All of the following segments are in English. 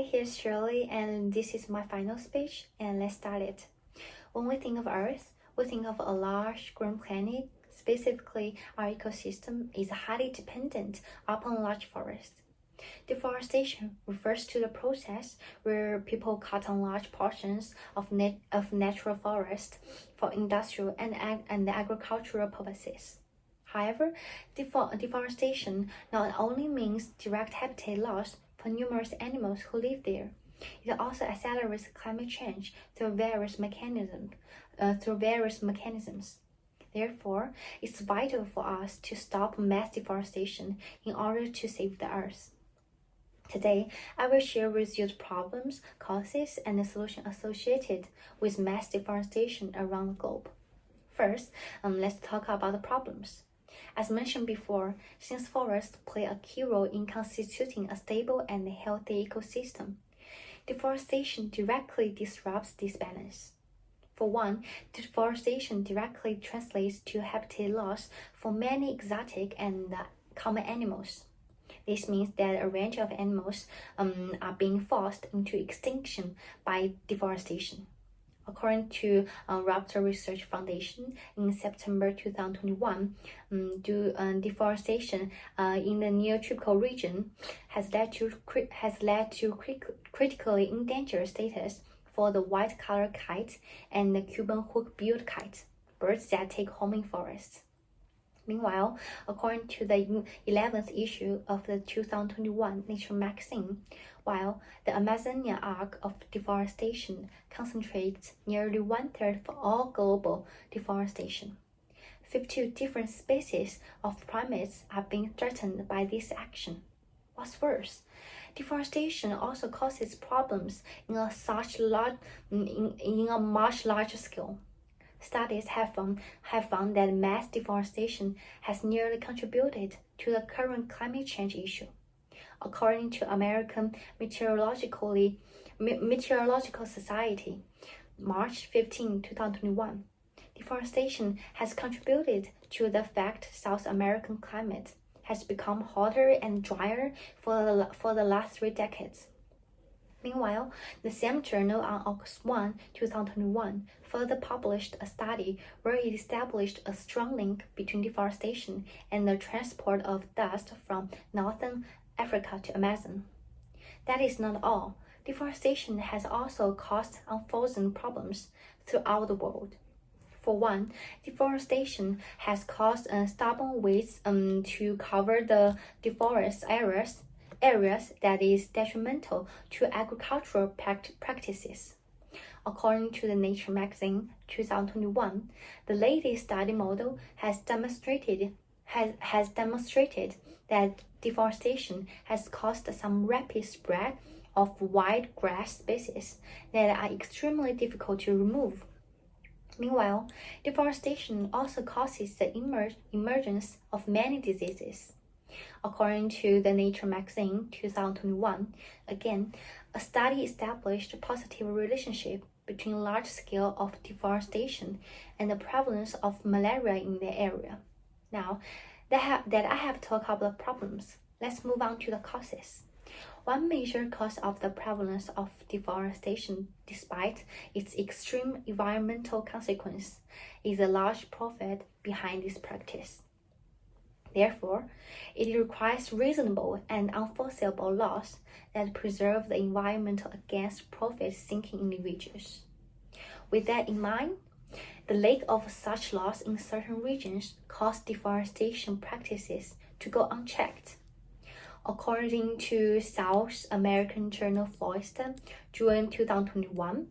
Hi, here's Shirley, and this is my final speech, and let's start it. When we think of Earth, we think of a large green planet. Specifically, our ecosystem is highly dependent upon large forests. Deforestation refers to the process where people cut down large portions of natural forest for industrial and agricultural purposes. However, deforestation not only means direct habitat loss for numerous animals who live there, it also accelerates climate change through various mechanisms. Therefore, it's vital for us to stop mass deforestation in order to save the Earth. Today, I will share with you the problems, causes, and the solutions associated with mass deforestation around the globe. First, let's talk about the problems. As mentioned before, since forests play a key role in constituting a stable and healthy ecosystem, deforestation directly disrupts this balance. For one, deforestation directly translates to habitat loss for many exotic and common animals. This means that a range of animals are being forced into extinction by deforestation. According to Raptor Research Foundation, in September 2021, deforestation in the Neotropical region has led to critically endangered status for the white-collar kite and the Cuban hook-billed kite, birds that take home in forests. Meanwhile, according to the 11th issue of the 2021 Nature magazine, while the Amazonian arc of deforestation concentrates nearly one-third of all global deforestation, 52 different species of primates are being threatened by this action. What's worse, deforestation also causes problems in a much larger scale. Studies have found that mass deforestation has nearly contributed to the current climate change issue. According to American Meteorological Society, March 15, 2021, deforestation has contributed to the fact South American climate has become hotter and drier for the last 3 decades. Meanwhile, the same journal on August 1, 2021, further published a study where it established a strong link between deforestation and the transport of dust from northern Africa to Amazon. That is not all. Deforestation has also caused unforeseen problems throughout the world. For one, deforestation has caused stubborn weeds to cover the deforested areas that is detrimental to agricultural practices. According to the Nature magazine 2021, the latest study model has demonstrated that deforestation has caused some rapid spread of wild grass species that are extremely difficult to remove. Meanwhile, deforestation also causes the emergence of many diseases. According to the Nature magazine 2021, again, a study established a positive relationship between large scale of deforestation and the prevalence of malaria in the area. Now that I have talked about the problems, let's move on to the causes. One major cause of the prevalence of deforestation, despite its extreme environmental consequence, is the large profit behind this practice. Therefore, it requires reasonable and enforceable laws that preserve the environment against profit-seeking individuals. With that in mind, the lack of such laws in certain regions cause deforestation practices to go unchecked. According to South American journal Forest, June 2021,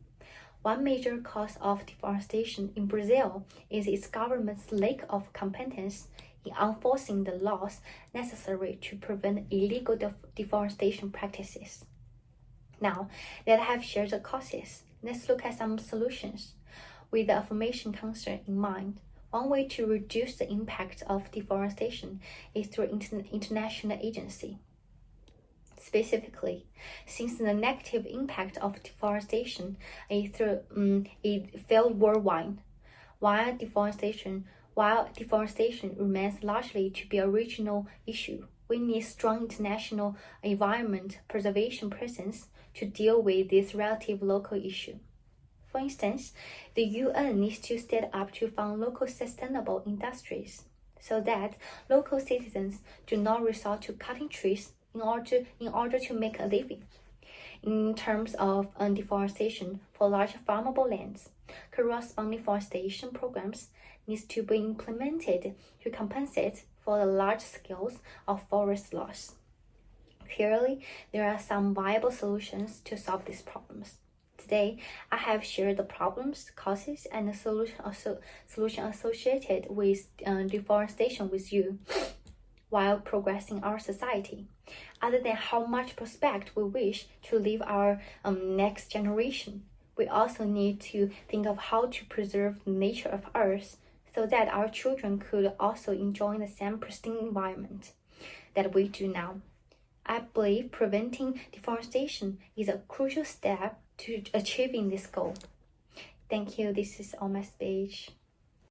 one major cause of deforestation in Brazil is its government's lack of competence in enforcing the laws necessary to prevent illegal deforestation practices. Now that I have shared the causes, let's look at some solutions. With the aforementioned concern in mind, one way to reduce the impact of deforestation is through international agency. Specifically, since the negative impact of deforestation is felt worldwide, while deforestation remains largely to be a regional issue, we need strong international environment preservation presence to deal with this relative local issue. For instance, the UN needs to stand up to fund local sustainable industries so that local citizens do not resort to cutting trees in order to make a living. In terms of deforestation for large farmable lands, corresponding forestation programs need to be implemented to compensate for the large scales of forest loss. Clearly, there are some viable solutions to solve these problems. Today, I have shared the problems, causes, and the solution associated with deforestation with you while progressing our society. Other than how much prospect we wish to leave our next generation, we also need to think of how to preserve the nature of Earth so that our children could also enjoy the same pristine environment that we do now. I believe preventing deforestation is a crucial step to achieving this goal. Thank you. This is on my speech.